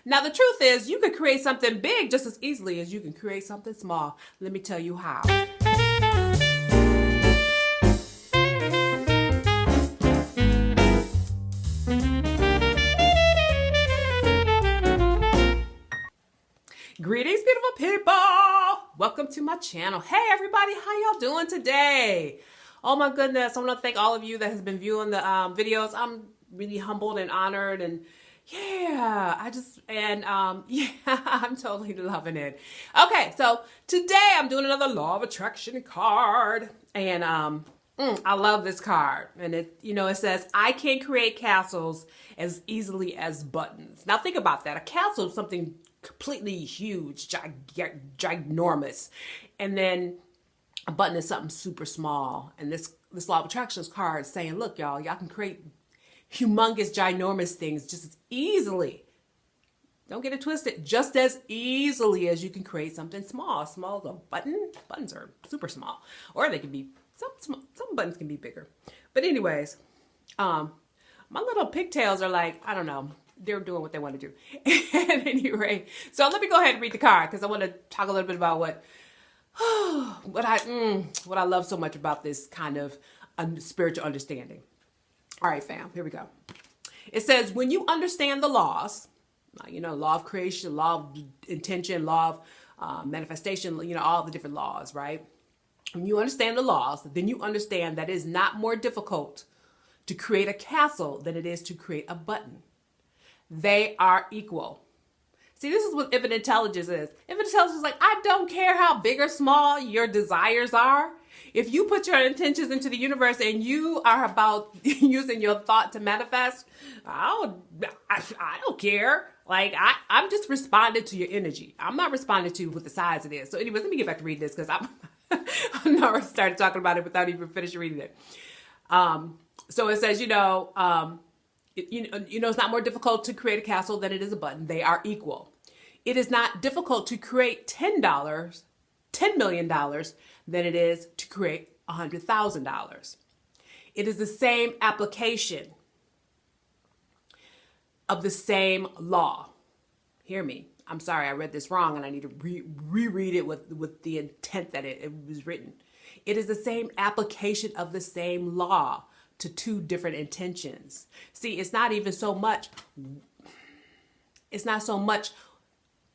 Now, the truth is, you could create something big just as easily as you can create something small. Let me tell you how. Greetings, beautiful people. Welcome to my channel. Hey, everybody. How y'all doing today? Oh, my goodness. I want to thank all of you that has been viewing the videos. I'm really humbled and honored, and yeah, I'm totally loving it. Okay, so today I'm doing another law of attraction card, and I love this card. And it says, I can create castles as easily as buttons. Now think about that. A castle is something completely huge, ginormous, and then a button is something super small. And this law of attractions card is saying, look, y'all can create humongous, ginormous things just as easily. Don't get it twisted. Just as easily as you can create something small. Small as a button. Buttons are super small, or they can be some buttons can be bigger. But anyways, my little pigtails are like, I don't know. They're doing what they want to do. At any rate, so let me go ahead and read the card because I want to talk a little bit about what I love so much about this kind of spiritual understanding. All right, fam, here we go. It says, when you understand the laws, law of creation, law of intention, law of manifestation, all the different laws, right? When you understand the laws, then you understand that it is not more difficult to create a castle than it is to create a button. They are equal. See, this is what infinite intelligence is. Infinite intelligence is like, I don't care how big or small your desires are. If you put your intentions into the universe and you are about using your thought to manifest, I don't care. Like, I'm just responding to your energy. I'm not responding to what the size it is. So anyways, let me get back to reading this because I already started talking about it without even finishing reading it. So it says, it's not more difficult to create a castle than it is a button. They are equal. It is not difficult to create $10 million than it is to create $100,000. It is the same application of the same law. Hear me. I'm sorry, I read this wrong and I need to reread it with the intent that it was written. It is the same application of the same law to two different intentions. See, it's not so much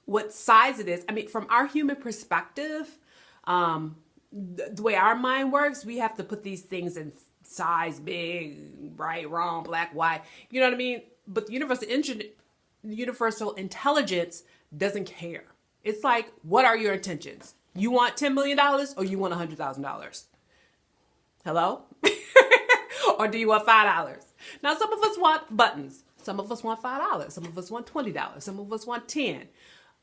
what size it is. I mean, from our human perspective, the way our mind works, we have to put these things in size, big, right, wrong, black, white. You know what I mean? But the universal intelligence doesn't care. It's like, what are your intentions? You want $10 million or you want $100,000? Hello? Or do you want $5? Now, some of us want buttons. Some of us want $5. Some of us want $20. Some of us want $10.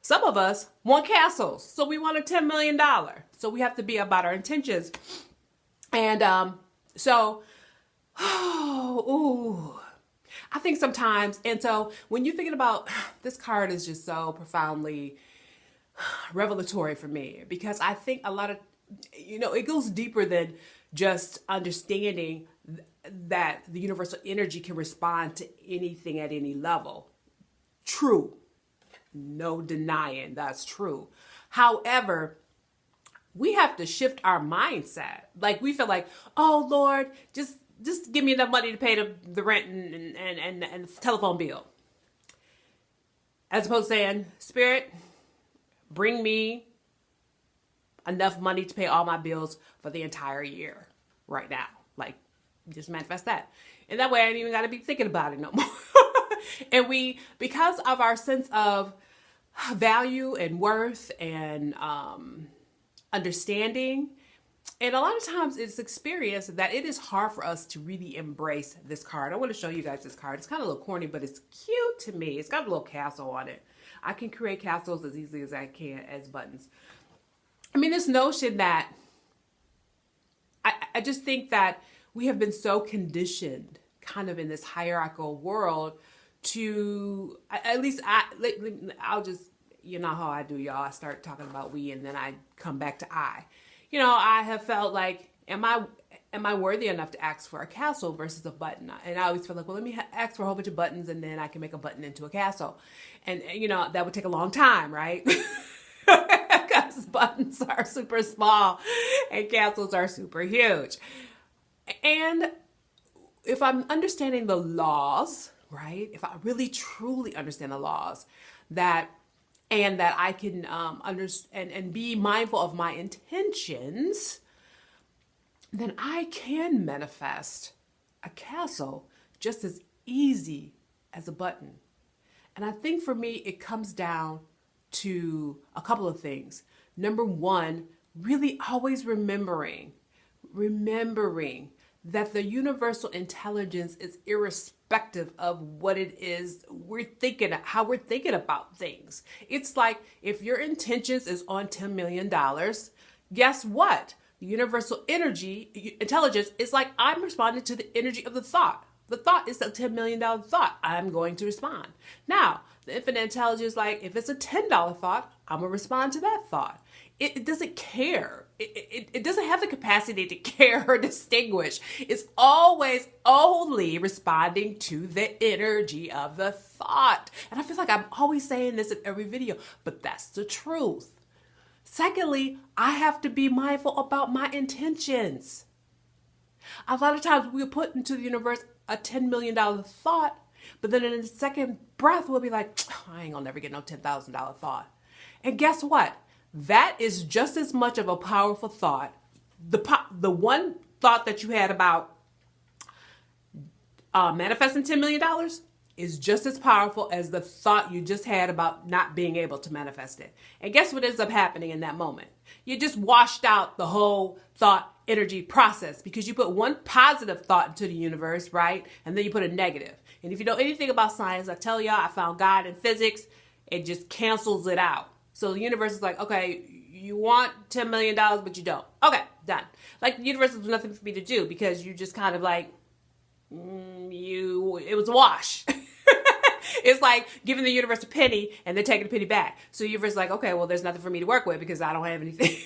Some of us want castles. So we want a $10 million. So we have to be about our intentions. And I think sometimes, and so when you're thinking about, this card is just so profoundly revelatory for me, because I think a lot of, it goes deeper than just understanding that the universal energy can respond to anything at any level. True. No denying that's true. However, we have to shift our mindset. Like, we feel like, oh Lord, just give me enough money to pay the rent and the telephone bill. As opposed to saying, Spirit, bring me enough money to pay all my bills for the entire year right now. Like, just manifest that. And that way I ain't even got to be thinking about it no more. And because of our sense of value and worth and understanding, and a lot of times it's experience, that it is hard for us to really embrace this card. I want to show you guys this card. It's kind of a little corny, but it's cute to me. It's got a little castle on it. I can create castles as easily as I can as buttons. I mean, this notion that I just think that we have been so conditioned kind of in this hierarchical world to, at least I'll just, how I do, y'all. I start talking about we and then I come back to I. I have felt like, am I am I worthy enough to ask for a castle versus a button? And I always feel like, well, let me ask for a whole bunch of buttons and then I can make a button into a castle. And that would take a long time, right? Because buttons are super small and castles are super huge. And if I'm understanding the laws, right? If I really truly understand the laws, that I can understand and be mindful of my intentions, then I can manifest a castle just as easy as a button. And I think for me, it comes down to a couple of things. Number one, really always remembering that the universal intelligence is irrespective of what it is we're thinking, how we're thinking about things. It's like if your intentions is on $10 million, guess what? The universal intelligence is like, I'm responding to the energy of the thought. The thought is a $10 million thought. I'm going to respond. Now, the infinite intelligence is like, if it's a $10 thought, I'm going to respond to that thought. It doesn't care. It doesn't have the capacity to care or distinguish. It's always only responding to the energy of the thought. And I feel like I'm always saying this in every video, but that's the truth. Secondly, I have to be mindful about my intentions. A lot of times we'll put into the universe a $10 million thought, but then in the second breath, we'll be like, I ain't gonna never get no $10,000 thought. And guess what? That is just as much of a powerful thought. The one thought that you had about manifesting $10 million is just as powerful as the thought you just had about not being able to manifest it. And guess what ends up happening in that moment? You just washed out the whole thought energy process because you put one positive thought into the universe, right? And then you put a negative. And if you know anything about science, I tell y'all, I found God in physics. It just cancels it out. So the universe is like, okay, you want $10 million, but you don't. Okay, done. Like the universe was nothing for me to do because you just kind of like, it was a wash. It's like giving the universe a penny and then taking the penny back. So the universe is like, okay, well, there's nothing for me to work with because I don't have anything.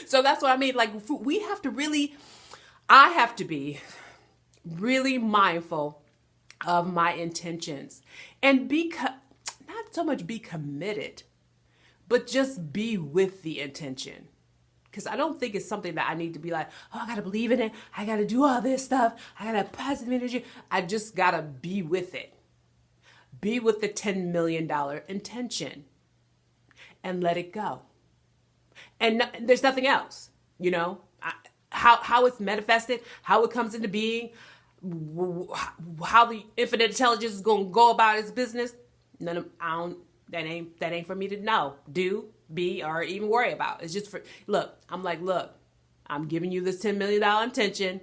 So that's what I mean. Like I have to be really mindful of my intentions and not so much be committed, but just be with the intention. Because I don't think it's something that I need to be like, oh, I got to believe in it. I got to do all this stuff. I got to have positive energy. I just got to be with it. Be with the $10 million intention and let it go. And there's nothing else, how it's manifested, how it comes into being, how the infinite intelligence is going to go about its business. That ain't for me to know, do, be, or even worry about. It's just look, I'm giving you this $10 million intention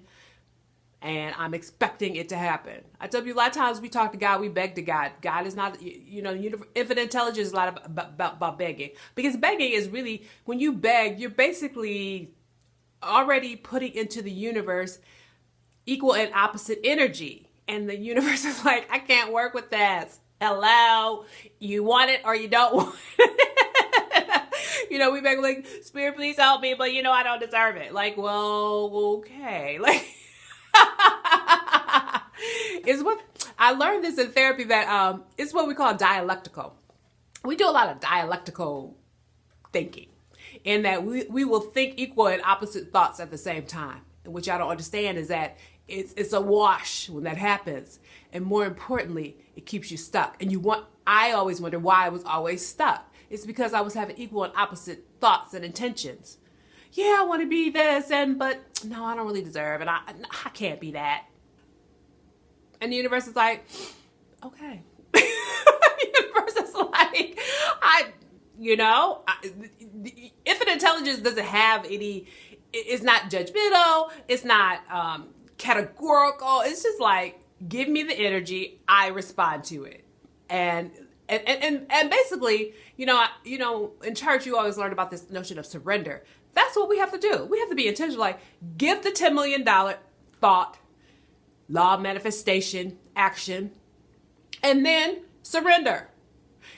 and I'm expecting it to happen. I tell you, a lot of times we talk to God, we beg to God. God is not, infinite intelligence is a lot about begging. Because begging is really, when you beg, you're basically already putting into the universe equal and opposite energy. And the universe is like, I can't work with that. Hello, you want it or you don't want it. We beg like, Spirit, please help me, but I don't deserve it. Like, well, okay. Like, it's what I learned this in therapy that it's what we call dialectical. We do a lot of dialectical thinking, in that we will think equal and opposite thoughts at the same time. And what y'all don't understand is that it's a wash when that happens. And more importantly, it keeps you stuck. And I always wonder why I was always stuck. It's because I was having equal and opposite thoughts and intentions. Yeah, I want to be this, but no, I don't really deserve it. I can't be that. And the universe is like, okay. The universe is like, the infinite intelligence doesn't have any, it's not judgmental, it's not categorical. It's just like, give me the energy, I respond to it. And basically, in church, you always learn about this notion of surrender. That's what we have to do. We have to be intentional. Like, give the $10 million thought, law of manifestation, action, and then surrender.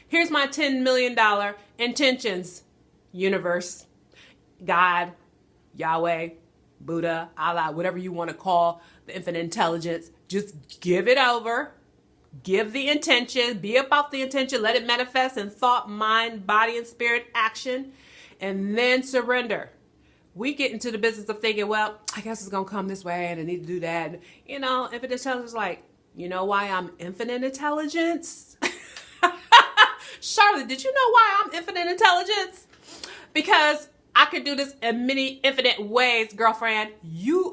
Here's my $10 million intentions, universe, God, Yahweh, Buddha, Allah, whatever you want to call the infinite intelligence. Just give it over. Give the intention. Be about the intention. Let it manifest in thought, mind, body, and spirit action. And then surrender. We get into the business of thinking, well, I guess it's going to come this way and I need to do that. You know, infinite intelligence is like, you know why I'm infinite intelligence? Charlotte, did you know why I'm infinite intelligence? Because I could do this in many infinite ways, girlfriend. You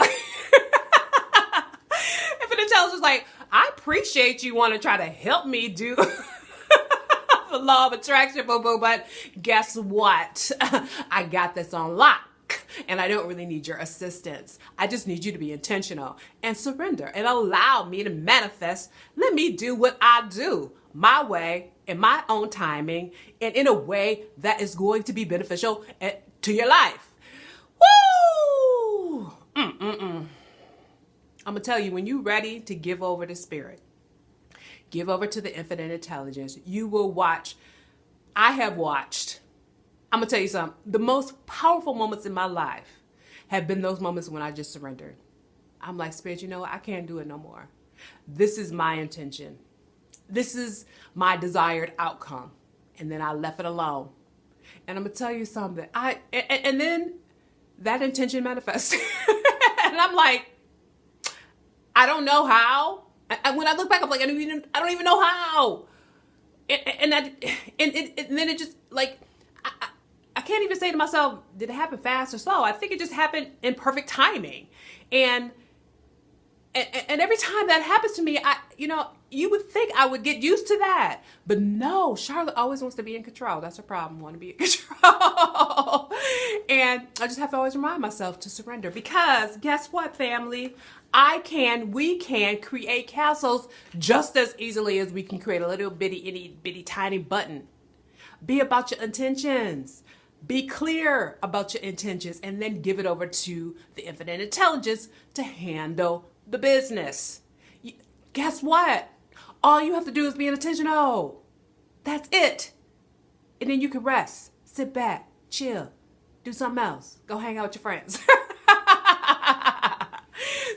infinite intelligence is like, I appreciate you want to try to help me do the law of attraction, boo-boo, but guess what? I got this on lock. And I don't really need your assistance. I just need you to be intentional and surrender and allow me to manifest. Let me do what I do my way, in my own timing, and in a way that is going to be beneficial to your life. Woo! I'm going to tell you, when you're ready to give over to spirit, give over to the infinite intelligence, you will watch. I have watched. I'm going to tell you something. The most powerful moments in my life have been those moments when I just surrendered. I'm like, Spirit, you know what? I can't do it no more. This is my intention. This is my desired outcome. And then I left it alone. And I'm going to tell you something. And then that intention manifested. And I'm like, I don't know how. And when I look back, I'm like, I don't even know how. And then it just like, I can't even say to myself, did it happen fast or slow? I think it just happened in perfect timing. And every time that happens to me, you would think I would get used to that. But no, Charlotte always wants to be in control. That's her problem, want to be in control. And I just have to always remind myself to surrender. Because guess what, family? We can create castles just as easily as we can create a little bitty tiny button. Be about your intentions. Be clear about your intentions, and then give it over to the infinite intelligence to handle the business. Guess what? All you have to do is be intentional. That's it. And then you can rest, sit back, chill, do something else. Go hang out with your friends.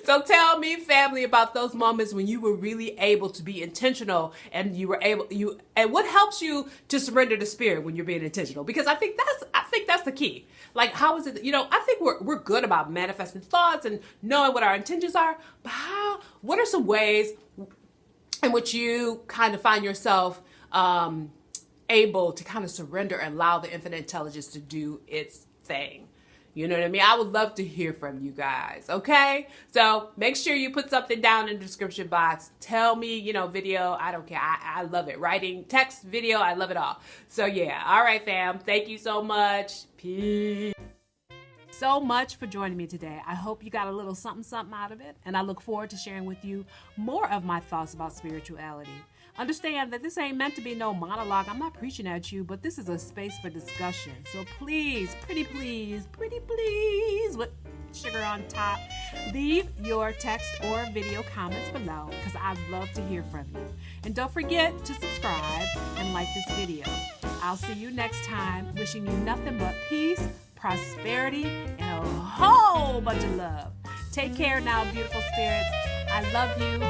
So tell me, family, about those moments when you were really able to be intentional, and and what helps you to surrender to spirit when you're being intentional? Because I think that's the key. Like, how is it? I think we're good about manifesting thoughts and knowing what our intentions are, but what are some ways in which you kind of find yourself able to kind of surrender and allow the infinite intelligence to do its thing? You know what I mean? I would love to hear from you guys, okay? So make sure you put something down in the description box. Tell me, video, I don't care. I love it. Writing, text, video, I love it all. So yeah, all right, fam. Thank you so much. Peace. So much for joining me today. I hope you got a little something out of it, and I look forward to sharing with you more of my thoughts about spirituality. Understand that this ain't meant to be no monologue. I'm not preaching at you, but this is a space for discussion. So please, pretty please, with sugar on top, leave your text or video comments below, because I'd love to hear from you. And don't forget to subscribe and like this video. I'll see you next time, wishing you nothing but peace, prosperity, and a whole bunch of love. Take care now, beautiful spirits. I love you.